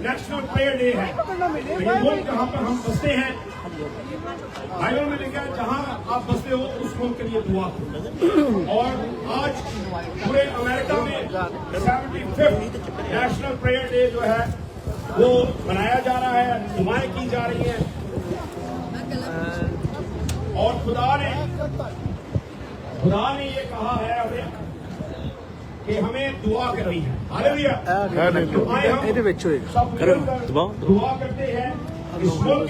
National prayer day ہے. یہ ملک جہاں پر ہم بستے ہیں, بائبل میں لکھا ہے جہاں آپ بستے ہو اس ملک کے لیے دعا کرو. اور آج پورے امریکہ میں 75 نیشنل پریئر ڈے جو ہے وہ منایا جا رہا ہے, دعائیں کی جا رہی ہیں. اور خدا نے یہ کہا ہے ہمیں کہ ہمیں دعا کرنی ہے. ہاللیلویا. دعا کرتے ہیں اس ملک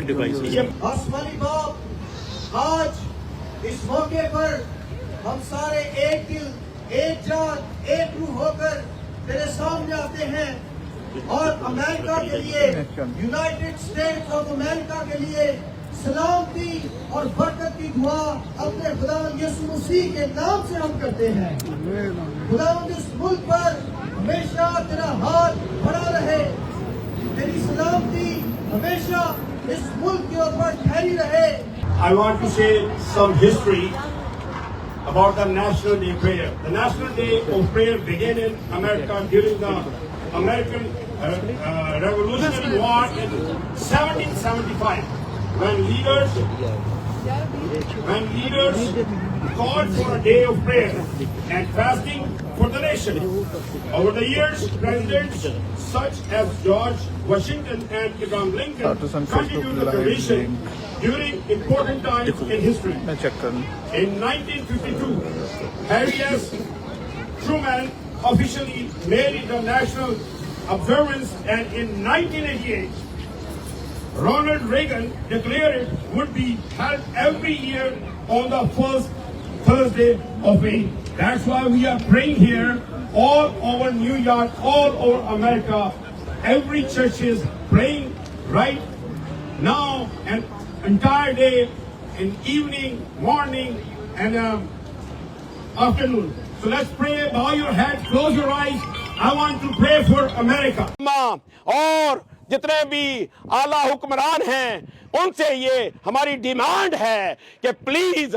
کے لیے. آسمانی باپ, آج اس موقع پر ہم سارے ایک دل, ایک جان, ایک روح ہو کر تیرے سامنے آتے ہیں اور امریکہ کے لیے, یونائٹڈ اسٹیٹس آف امریکہ کے لیے سلامتی اور برکت کی دعا اپنے خدا یسوع مسیح کے نام سے ہم کرتے ہیں. خدا اس ملک پر ہمیشہ تیرا ہاتھ بڑا رہے, تیری سلامتی ہمیشہ اس ملک کے اوپر ٹھہری رہے. I want to say some history about the National Day prayer. The National Day of Prayer began in America during the American Revolutionary War in 1775. When leaders called for a day of prayer and fasting for the nation. Over the years, presidents such as George Washington and Abraham Lincoln continued the tradition during important times in history. In 1952, Harry S. Truman officially made it a national observance, and in 1988, Ronald Reagan declared it would be held every year on the first Thursday of May. That's why we are praying here all over New York, all over America. Every church is praying right now and entire day, in evening, morning, and afternoon. So let's pray. Bow your head, close your eyes. I want to pray for America. اور جتنے بھی اعلیٰ حکمران ہیں ان سے یہ ہماری demand ہے کہ پلیز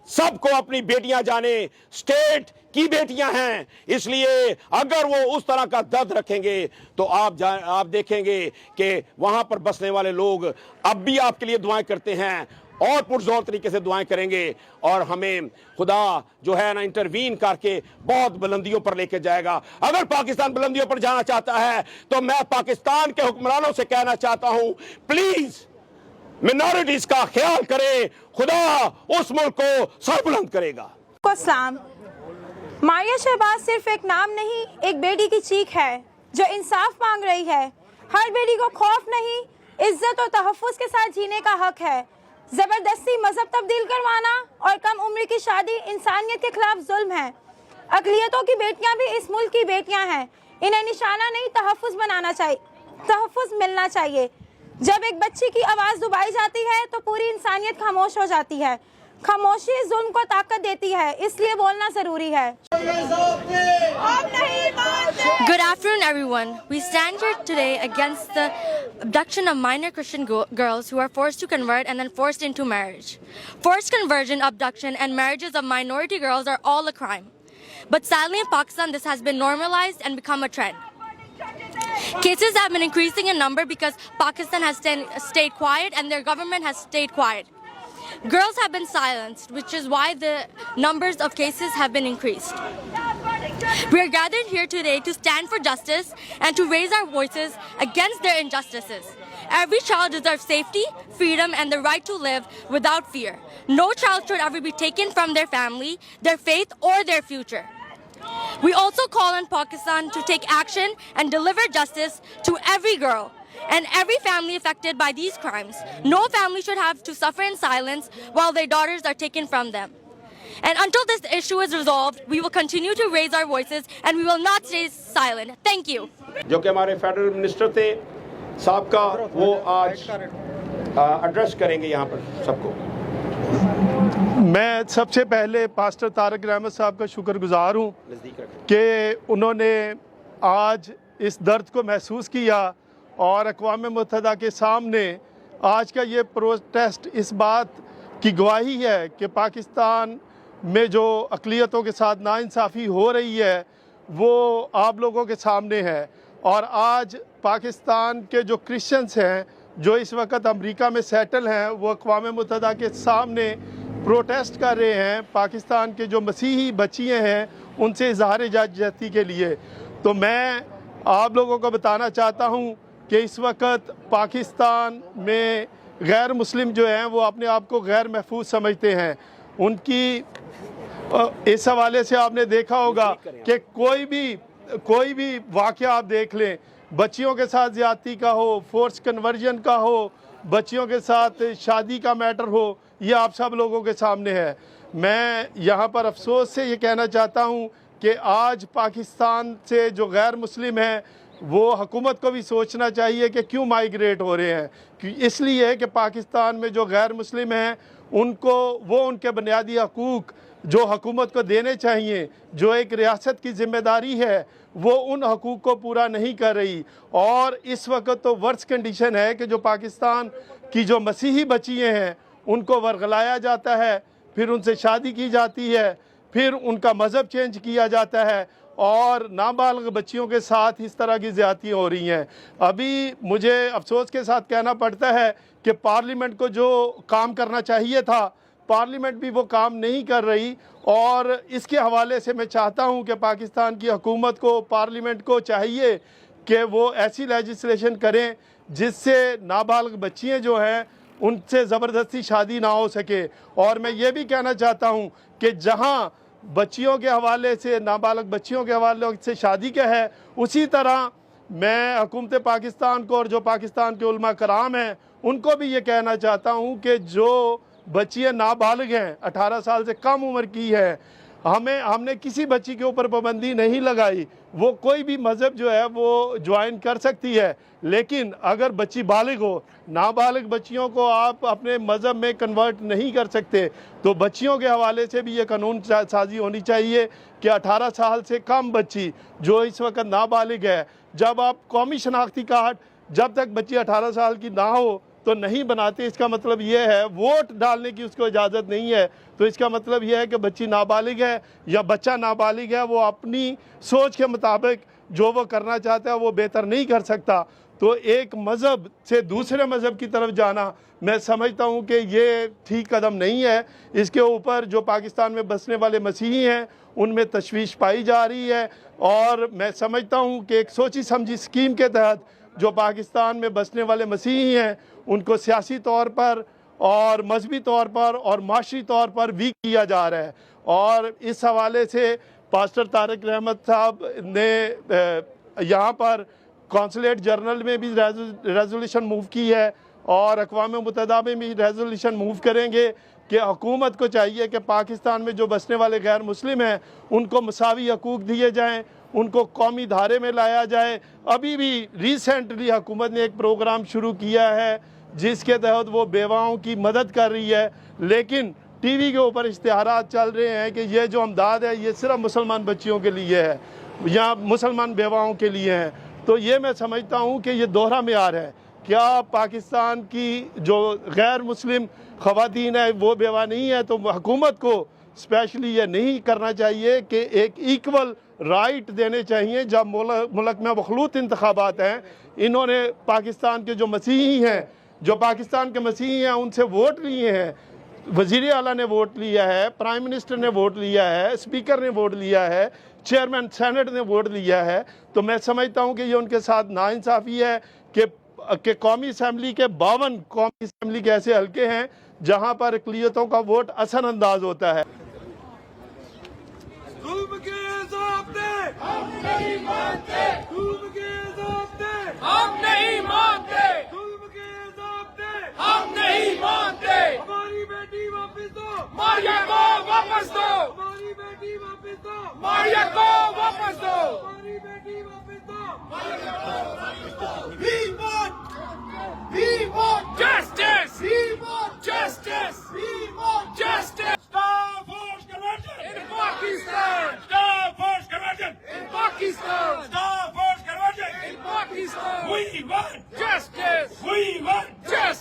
سب کو اپنی بیٹیاں جانے, اسٹیٹ کی بیٹیاں ہیں, اس لیے اگر وہ اس طرح کا درد رکھیں گے تو آپ دیکھیں گے کہ وہاں پر بسنے والے لوگ اب بھی آپ کے لیے دعائیں کرتے ہیں اور پرزور طریقے سے دعائیں کریں گے, اور ہمیں خدا جو ہے نا انٹروین کر کے بہت بلندیوں پر لے کے جائے گا. اگر پاکستان بلندیوں پر جانا چاہتا ہے تو میں پاکستان کے حکمرانوں سے کہنا چاہتا ہوں, پلیز منورٹیز کا خیال کرے, خدا اس ملک کو سر بلند کرے گا. السلام. ماریہ شہباز صرف ایک نام نہیں, ایک بیٹی کی چیخ ہے جو انصاف مانگ رہی ہے. ہر بیٹی کو خوف نہیں, عزت اور تحفظ کے ساتھ جینے کا حق ہے. زبردستی مذہب تبدیل کروانا اور کم عمری کی شادی انسانیت کے خلاف ظلم ہے. اقلیتوں کی بیٹیاں بھی اس ملک کی بیٹیاں ہیں, انہیں نشانہ نہیں تحفظ بنانا چاہیے, تحفظ ملنا چاہیے. جب ایک بچی کی آواز دبائی جاتی ہے تو پوری انسانیت خاموش ہو جاتی ہے. خاموشی ظلم کو طاقت دیتی ہے, اس لیے بولنا ضروری ہے. Good afternoon, everyone. We stand here today against the abduction of minor Christian girls who are forced to convert and then forced into marriage. Forced conversion, abduction, and marriages of minority girls are all a crime. But sadly in Pakistan, this has been normalized and become a trend. Cases have been increasing in number because Pakistan has stayed quiet and their government has stayed quiet. Girls have been silenced, which is why the numbers of cases have been increased. We are gathered here today to stand for justice and to raise our voices against their injustices. Every child deserves safety, freedom, and the right to live without fear. No child should ever be taken from their family, their faith, or their future. We also call on Pakistan to take action and deliver justice to every girl and every family affected by these crimes. No family should have to suffer in silence while their daughters are taken from them. And until this issue is resolved, we will continue to raise our voices and we will not stay silent. Thank you. جو کہ ہمارے federal minister تھے سابقہ, وہ آج address کریں گے یہاں پر سب کو. میں سب سے پہلے پاسٹر طارق رحمت صاحب کا شکر گزار ہوں کہ انہوں نے آج اس درد کو محسوس کیا اور اقوام متحدہ کے سامنے آج کا یہ پروٹیسٹ اس بات کی گواہی ہے کہ پاکستان میں جو اقلیتوں کے ساتھ ناانصافی ہو رہی ہے وہ آپ لوگوں کے سامنے ہے. اور آج پاکستان کے جو کرسچنس ہیں جو اس وقت امریکہ میں سیٹل ہیں وہ اقوام متحدہ کے سامنے پروٹیسٹ کر رہے ہیں پاکستان کے جو مسیحی بچیاں ہیں ان سے اظہار یکجہتی کے لیے. تو میں آپ لوگوں کو بتانا چاہتا ہوں کہ اس وقت پاکستان میں غیر مسلم جو ہیں وہ اپنے آپ کو غیر محفوظ سمجھتے ہیں. ان کی اس حوالے سے آپ نے دیکھا ہوگا کہ کوئی بھی واقعہ آپ دیکھ لیں, بچیوں کے ساتھ زیادتی کا ہو, فورس کنورژن کا ہو, بچیوں کے ساتھ شادی کا میٹر ہو, یہ آپ سب لوگوں کے سامنے ہے. میں یہاں پر افسوس سے یہ کہنا چاہتا ہوں کہ آج پاکستان سے جو غیر مسلم ہیں وہ حکومت کو بھی سوچنا چاہیے کہ کیوں مائیگریٹ ہو رہے ہیں. اس لیے کہ پاکستان میں جو غیر مسلم ہیں ان کے بنیادی حقوق جو حکومت کو دینے چاہیے, جو ایک ریاست کی ذمہ داری ہے, وہ ان حقوق کو پورا نہیں کر رہی. اور اس وقت تو ورس کنڈیشن ہے کہ جو پاکستان کی جو مسیحی بچیاں ہیں ان کو ورغلایا جاتا ہے, پھر ان سے شادی کی جاتی ہے, پھر ان کا مذہب چینج کیا جاتا ہے, اور نابالغ بچیوں کے ساتھ اس طرح کی زیادتیاں ہو رہی ہیں. ابھی مجھے افسوس کے ساتھ کہنا پڑتا ہے کہ پارلیمنٹ کو جو کام کرنا چاہیے تھا پارلیمنٹ بھی وہ کام نہیں کر رہی. اور اس کے حوالے سے میں چاہتا ہوں کہ پاکستان کی حکومت کو, پارلیمنٹ کو چاہیے کہ وہ ایسی لیجسلیشن کریں جس سے نابالغ بچیاں جو ہیں ان سے زبردستی شادی نہ ہو سکے. اور میں یہ بھی کہنا چاہتا ہوں کہ جہاں بچیوں کے حوالے سے, نابالغ بچیوں کے حوالے سے شادی کا ہے, اسی طرح میں حکومت پاکستان کو اور جو پاکستان کے علماء کرام ہیں ان کو بھی یہ کہنا چاہتا ہوں کہ جو بچیاں نابالغ ہیں, 18 سال سے کم عمر کی ہیں, ہم نے کسی بچی کے اوپر پابندی نہیں لگائی, وہ کوئی بھی مذہب جو ہے وہ جوائن کر سکتی ہے. لیکن اگر بچی بالغ ہو, نابالغ بچیوں کو آپ اپنے مذہب میں کنورٹ نہیں کر سکتے, تو بچیوں کے حوالے سے بھی یہ قانون سازی ہونی چاہیے کہ 18 سال سے کم بچی جو اس وقت نابالغ ہے, جب آپ قومی شناختی کارڈ جب تک بچی 18 سال کی نہ ہو تو نہیں بناتے, اس کا مطلب یہ ہے ووٹ ڈالنے کی اس کو اجازت نہیں ہے, تو اس کا مطلب یہ ہے کہ بچی نابالغ ہے یا بچہ نابالغ ہے, وہ اپنی سوچ کے مطابق جو وہ کرنا چاہتا ہے وہ بہتر نہیں کر سکتا. تو ایک مذہب سے دوسرے مذہب کی طرف جانا میں سمجھتا ہوں کہ یہ ٹھیک قدم نہیں ہے. اس کے اوپر جو پاکستان میں بسنے والے مسیحی ہیں ان میں تشویش پائی جا رہی ہے, اور میں سمجھتا ہوں کہ ایک سوچی سمجھی اسکیم کے تحت جو پاکستان میں بسنے والے مسیحی ہیں ان کو سیاسی طور پر اور مذہبی طور پر اور معاشی طور پر ویک کیا جا رہا ہے. اور اس حوالے سے پاسٹر طارق رحمت صاحب نے یہاں پر کونسلیٹ جنرل میں بھی ریزولوشن موو کی ہے, اور اقوام متحدہ میں بھی ریزولوشن موو کریں گے کہ حکومت کو چاہیے کہ پاکستان میں جو بسنے والے غیر مسلم ہیں ان کو مساوی حقوق دیے جائیں, ان کو قومی دھارے میں لایا جائے. ابھی بھی ریسنٹلی حکومت نے ایک پروگرام شروع کیا ہے جس کے تحت وہ بیواؤں کی مدد کر رہی ہے, لیکن ٹی وی کے اوپر اشتہارات چل رہے ہیں کہ یہ جو امداد ہے یہ صرف مسلمان بچیوں کے لیے ہے یا مسلمان بیواؤں کے لیے ہے. تو یہ میں سمجھتا ہوں کہ یہ دوہرا معیار ہے. کیا پاکستان کی جو غیر مسلم خواتین ہیں وہ بیوہ نہیں ہے؟ تو حکومت کو اسپیشلی یہ نہیں کرنا چاہیے کہ ایک ایکول رائٹ دینے چاہیے. جب ملک میں مخلوط انتخابات ہیں, انہوں نے پاکستان کے جو مسیحی ہیں, جو پاکستان کے مسیحی ہیں ان سے ووٹ لیے ہیں, وزیر اعلیٰ نے ووٹ لیا ہے, پرائم منسٹر نے ووٹ لیا ہے, اسپیکر نے ووٹ لیا ہے, چیئرمین سینٹ نے ووٹ لیا ہے. تو میں سمجھتا ہوں کہ یہ ان کے ساتھ ناانصافی ہے کہ قومی اسمبلی کے 52 قومی اسمبلی کے ایسے حلقے ہیں جہاں پر اقلیتوں کا ووٹ اثر انداز ہوتا ہے. ظلم کے ضابطے ہم نہیں مانتے, ظلم کے ضابطے ہم نہیں مانتے, ظلم کے ضابطے ہم نہیں مانتے. ہماری بیٹی واپس دو, ماریا کو واپس دو, ہماری بیٹی واپس دو, ماریا کو واپس دو, ہماری بیٹی واپس دو, ماریا کو واپس دو. We want justice. We want justice. We want justice. Stop forced conversion In Pakistan. Stop forced conversion In Pakistan. Stop forced conversion In Pakistan. We want Justice. We want Justice.